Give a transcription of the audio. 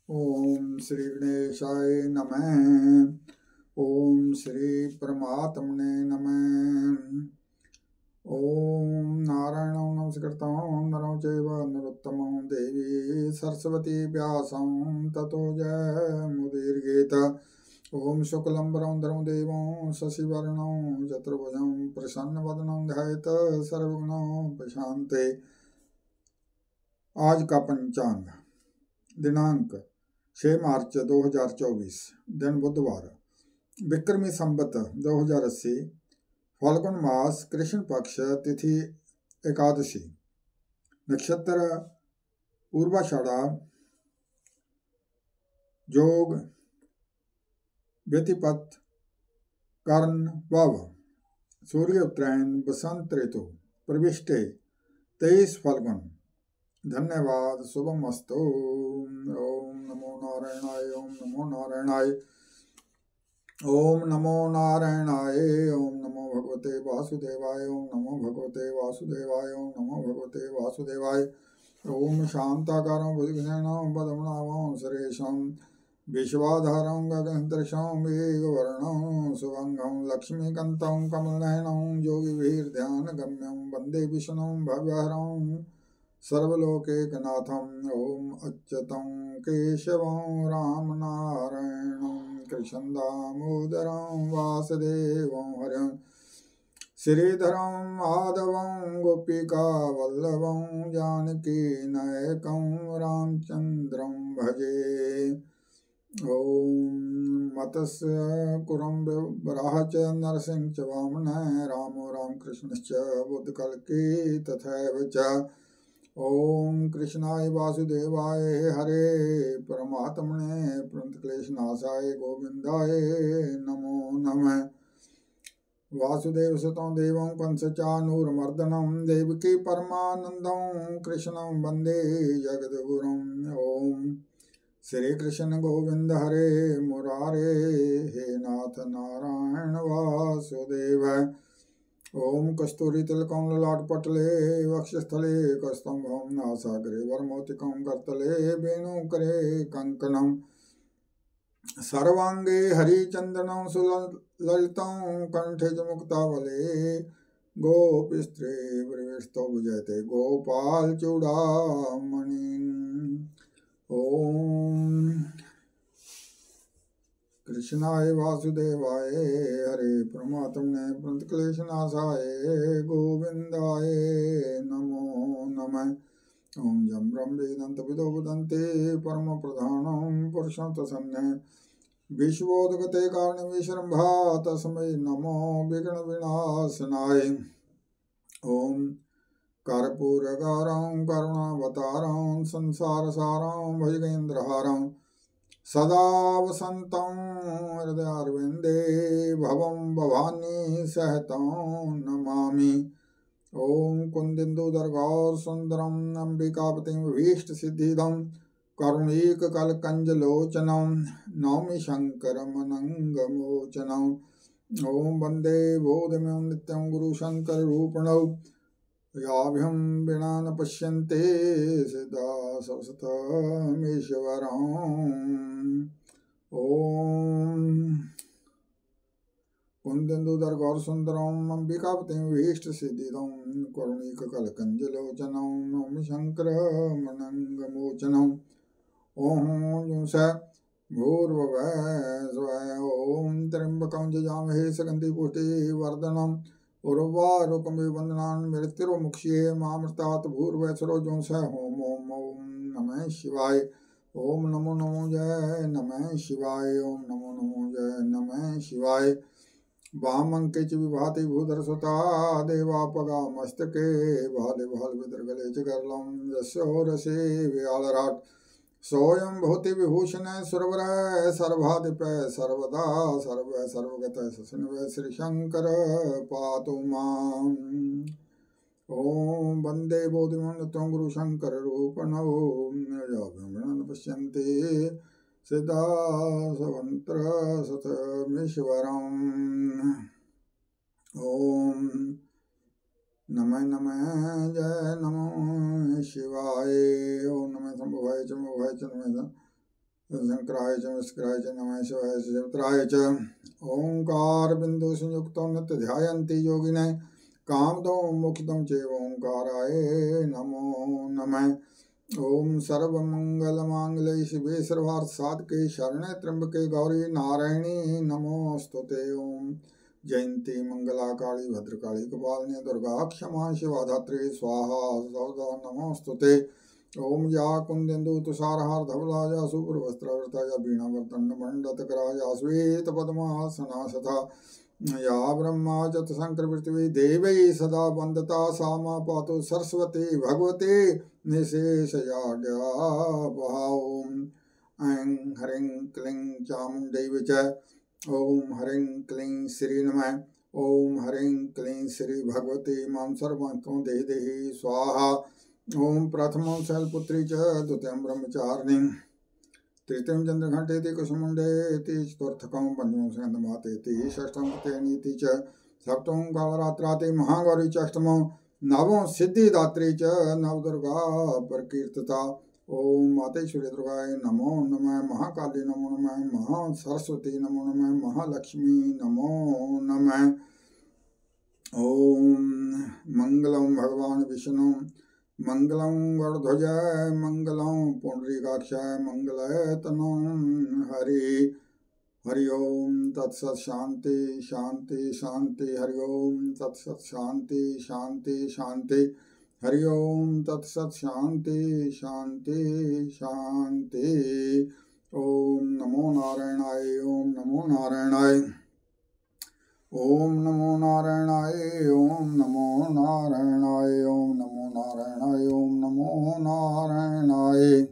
ओम श्री गणेशाय नमः। ओम श्री परमात्मने नमः। ओम नारायणं नमस्कृतं नरं चैव नरोत्तमं देवी सरस्वती व्यासं ततो जयमुदीरयेत्। ओम शुक्लंबरं धर्मदेवं शशिवर्णं चतुर्भुजं प्रसन्नवदनं ध्यायेत् सर्वविघ्नोपशान्ते। आज का पंचांग दिनांक 6 मार्च 2024, दिन बुधवार, विक्रमी संवत 2080, फाल्गुन मास, कृष्ण पक्ष, तिथि एकादशी, नक्षत्र पूर्वाषाढ़ा, जोग व्यतिपत, कर्ण वाव, सूर्य उत्तरायण, बसंत ऋतु, प्रविष्टे 23 फाल्गुन। धन्यवाद। शुभमस्तु। ओम नमो नारायणाय। ओम नमो नारायणाय। ओम नमो नारायणाय। ओम नमो भगवते वासुदेवाय। ओम नमो भगवते वासुदेवाय। ओम नमो भगवते वासुदेवाय। ओम शांताकारं भुजगशयनं पद्मनाभं सुरेशं विश्वाधारं गगनसदृशं मेघवर्णं शुभंगं लक्ष्मीकान्तं कमलनयनं योगिभिर्ध्यानगम्यं वन्दे विष्णुं भवहरं सर्वलोकैकनाथम्। ओम अच्युतं केशवं रामनारायणं कृष्णं दामोदरं वासुदेवं हरं श्रीधरं माधवं गोपिकावल्लभं जानकीनायकं रामचन्द्रं भजे। ओम मत्स्य कुरं वराह च नरसिंह च वामनः रामो रामकृष्णश्च बुद्धकल्की तथैव च। ओम कृष्णाय वासुदेवाय हरे परमात्मने प्रणतक्लेशनाशाय गोविंदाय नमो नमः। वासुदेव सुतं देवं कंसचानूरमर्दनं देवकी परमानंदं कृष्णं वंदे जगद्गुरुम्। ओम श्री कृष्ण गोविंद हरे मुरारे हे नाथ नारायण वासुदेव। ओम कस्तूरितिलकं ललाटपटले वक्षस्थले कस्तम्भं नासाग्रे वरमौक्तिकं करतले वेणुकरे कङ्कणं सर्वांगे हरिचन्दनं सुललितं कंठे च मुक्तावले गोपीस्त्रे प्रविष्टौ विजयते गोपाल चूड़ामणि। ओम कृष्णाय वासुदेवाय हरे परमात्मने प्रणतक्लेशनाशाय गोविंदाय नमो नमः। ओम जं ब्रह्मेदन्तविदो वदन्ते परमप्रधानं पुरुषं तसन्ने विश्वोदगते कारणमीश्वरम्भा तस्मै नमो विघ्नविनाशनाय। ओम कर्पूरगारं करुणावतारं संसारसारं भुजगेन्द्रहारं सदा वसन्तं हृदयारविन्दे भवं भवानी सहतं नमामि। ओम कुन्दिन्दुदर्गौर सुन्दरं अम्बिकापतिं भीष्टसिद्धिदं करुणैककलकञ्जलोचनं नौमि शङ्करमनङ्गमोचनम्। ओम वन्दे बोधमिं नित्यं गुरुशङ्कररूपिणौ याभ्यं विना न पश्यन्ते सिद्धा सततमीश्वरम्। ओम कुन्देन्दुदर्गौर सुन्दरम् अम्बिकापतिं भीष्टसिद्धिदं करुणैककलकञ्जलोचनं नौमि शङ्करमनङ्गमोचनम्। ओम जुंस भूर्भुवः स्वः। ओम त्र्यम्बकं जजामहे सुगन्धि पुष्टिवर्धनम् उर्वारुकमिव वन्दनान् मृत्युर्मुक्ष्ये मामृतात् भूर्भुवः स्वरो जुंसः। ओम ओम ओम नमः शिवाय। ओम नमो नमो जय नमः शिवाय। ओम नमो नमो जय नमः शिवाय। वामंके च विभाति भूधरसुता देवापगा मस्तके भाले भाल विदर्गले च गर्लं यस्यो रसे व्यालराट सोऽयं भूति विभूषण सुरवर सर्वाधिप सर्वदा सर्व सर्वगत सस्निव श्री शंकर पातु माम्। ओम वंदे बोधिमन्तं गुरु शंकर रूपणो याभ्यं पश्यन्ते सिद्धा सवंत्र सतमीश्वरम्। ओम नमः नमः जय नमो शिवाय। ओम नमः शंभुवाय च नमः शंकराय च मिश्राय च नमः शिवाय शिवत्राय च। ओंकार बिंदु संयुक्तो नित्य ध्यायन्ति योगिने कामदो मुखिदं चैव ओंकाराय नमो नमः। ओम सर्वमंगलमांगल्ये शिवे सर्वार्थसाधके शरणे त्र्यंबके गौरी नारायणी नमोस्तुते। ओम जयंती मंगला काली भद्रकाली कपालिनी दुर्गा क्षमा शिवा धात्री स्वाहा सौदा नमोस्तुते। ओम या कुंदेन्दु तुषारहार धवला या शुभ्रवस्त्रावृता या वीणावर्तन मंडतकरा या श्वेत पद्मासना सथा या ब्रह्मा च शंकर पृथ्वी देवै सदा वंदता सा मा पातु सरस्वती भगवती निशेषयाज्ञा। ओम ऐं ह्रीं क्लीं चामुण्डैव च। ओम ह्रीं क्लीं श्री नमः। ओम ह्रीं क्लीं श्री भगवती मां सर्वं देहि देहि स्वाहा। ओम प्रथमं शैलपुत्री च द्वितीयं ब्रह्मचारिणी तृतीयं चंद्रघंटेति कुसुमुण्डेति चतुर्थकं पंचमं स्कंदमातेति षष्ठं तेनीति च सप्तमं कालरात्राति महागौरी च अष्टमं नवमं सिद्धिदात्री च नवदुर्गा प्रकीर्तिता। ओम मातेश्वरी दुर्गाय नमो नमः। महाकाली नमो नमः। महासरस्वती नमो नमः। महालक्ष्मी नमो नमः। ओम मंगलम भगवान विष्णु मंगलं गरुध्वजाय मंगलं पुंडरीकाक्षाय मंगलाय तनों हरि। हरि ओम तत्सत् शांति शांति शांति। हरि ओम तत्सत् शांति शांति शांति। हरि ओम तत्सत् शांति शांति शांति। ओम नमो नारायणाय। ओम नमो नारायणाय। ओम नमो नारायणाय। ओम नमो नारायणाय। ओम नमो नारायणाय। ओम नमो नारायणाय।